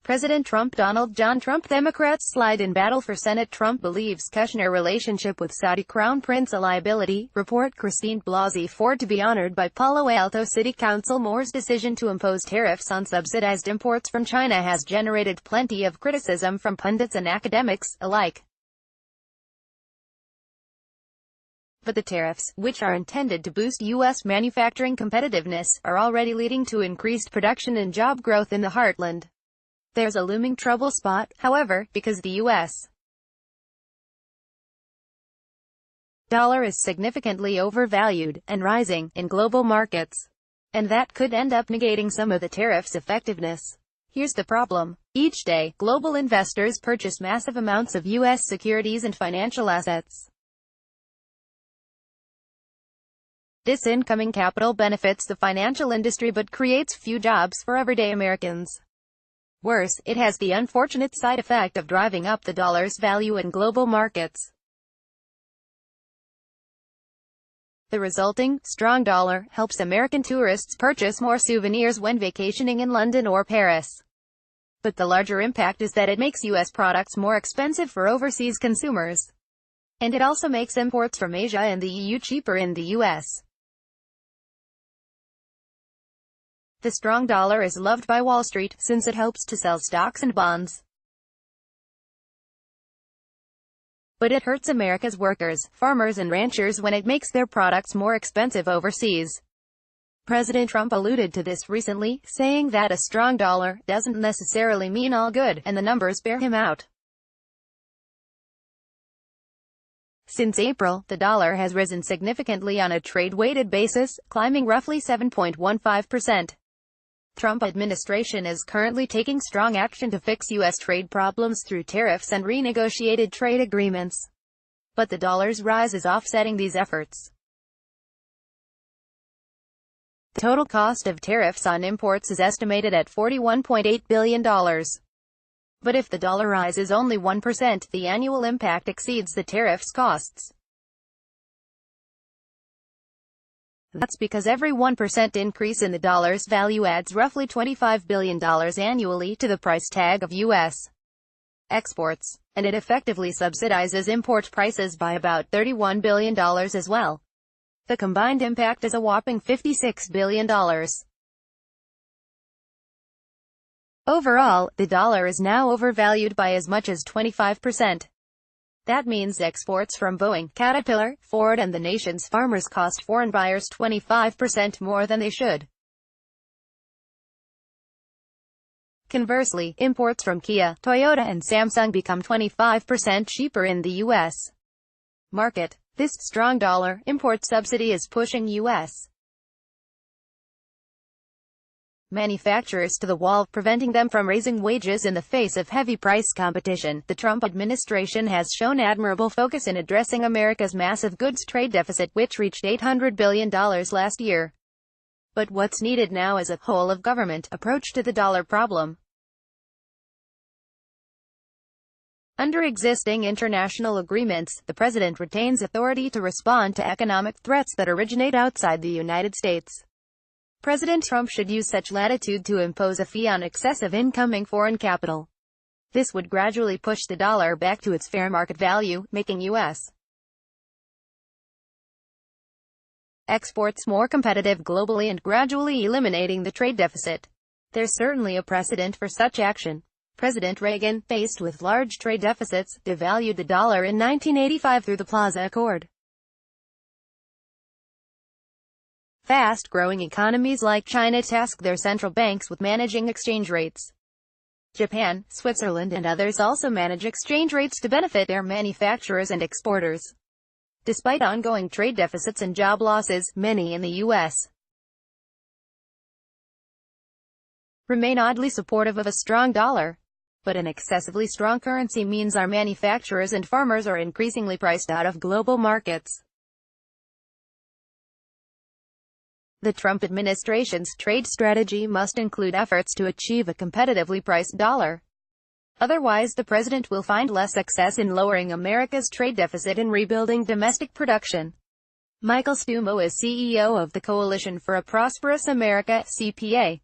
President Donald John Trump Democrats slide in battle for Senate. Trump believes Kushner relationship with Saudi Crown Prince a liability. Report Christine Blasey Ford to be honored by Palo Alto City Council. Moore's decision to impose tariffs on subsidized imports from China has generated plenty of criticism from pundits and academics alike. But the tariffs, which are intended to boost U.S. manufacturing competitiveness, are already leading to increased production and job growth in the heartland. There's a looming trouble spot, however, because the U.S. dollar is significantly overvalued, and rising, in global markets. And that could end up negating some of the tariffs' effectiveness. Here's the problem. Each day, global investors purchase massive amounts of U.S. securities and financial assets. This incoming capital benefits the financial industry but creates few jobs for everyday Americans. Worse, it has the unfortunate side effect of driving up the dollar's value in global markets. The resulting strong dollar helps American tourists purchase more souvenirs when vacationing in London or Paris. But the larger impact is that it makes U.S. products more expensive for overseas consumers. And it also makes imports from Asia and the EU cheaper in the U.S. The strong dollar is loved by Wall Street, since it helps to sell stocks and bonds. But it hurts America's workers, farmers and ranchers when it makes their products more expensive overseas. President Trump alluded to this recently, saying that a strong dollar doesn't necessarily mean all good, and the numbers bear him out. Since April, the dollar has risen significantly on a trade-weighted basis, climbing roughly 7.15%. Trump administration is currently taking strong action to fix U.S. trade problems through tariffs and renegotiated trade agreements. But the dollar's rise is offsetting these efforts. The total cost of tariffs on imports is estimated at $41.8 billion. But if the dollar rises only 1%, the annual impact exceeds the tariffs' costs. That's because every 1% increase in the dollar's value adds roughly $25 billion annually to the price tag of U.S. exports, and it effectively subsidizes import prices by about $31 billion as well. The combined impact is a whopping $56 billion. Overall, the dollar is now overvalued by as much as 25%. That means exports from Boeing, Caterpillar, Ford and the nation's farmers cost foreign buyers 25% more than they should. Conversely, imports from Kia, Toyota and Samsung become 25% cheaper in the U.S. market. This strong dollar import subsidy is pushing U.S. manufacturers to the wall, preventing them from raising wages in the face of heavy price competition. The Trump administration has shown admirable focus in addressing America's massive goods trade deficit, which reached $800 billion last year. But what's needed now is a whole-of-government approach to the dollar problem. Under existing international agreements, the president retains authority to respond to economic threats that originate outside the United States. President Trump should use such latitude to impose a fee on excessive incoming foreign capital. This would gradually push the dollar back to its fair market value, making U.S. exports more competitive globally and gradually eliminating the trade deficit. There's certainly a precedent for such action. President Reagan, faced with large trade deficits, devalued the dollar in 1985 through the Plaza Accord. Fast-growing economies like China task their central banks with managing exchange rates. Japan, Switzerland and others also manage exchange rates to benefit their manufacturers and exporters. Despite ongoing trade deficits and job losses, many in the U.S. remain oddly supportive of a strong dollar. But an excessively strong currency means our manufacturers and farmers are increasingly priced out of global markets. The Trump administration's trade strategy must include efforts to achieve a competitively priced dollar. Otherwise, the president will find less success in lowering America's trade deficit and rebuilding domestic production. Michael Stumo is CEO of the Coalition for a Prosperous America, CPA.